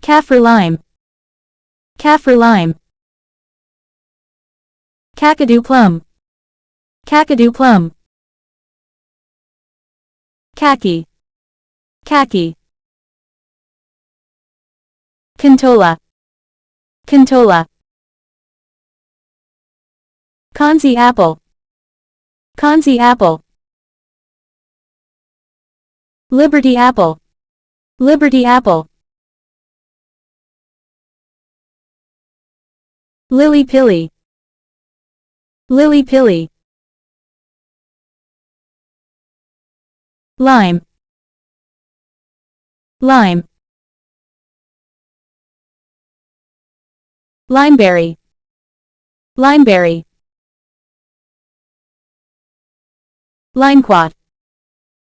Kaffir lime. Kaffir lime. Kakadu plum. Kakadu plum. Khaki. Khaki. Contola. Contola. Kanzi apple. Kanzi apple. Liberty apple. Liberty apple. Lily pilly. Lily pilly. Lime. Lime. Limeberry. Limeberry. Limequat.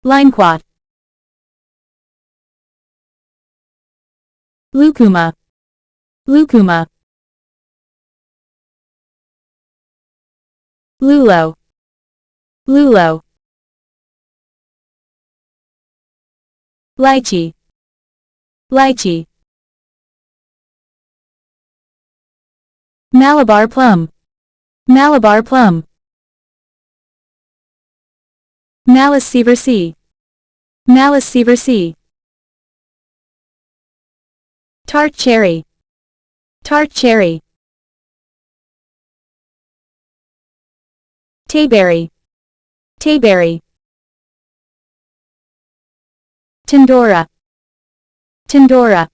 Limequat. Lucuma. Lucuma. Lulo. Lulo. Lychee. Lychee. Malabar plum. Malabar plum. Malice seversea. Malice seversea. Tart cherry. Tart cherry. Tayberry. Tayberry. Tindora. Tindora.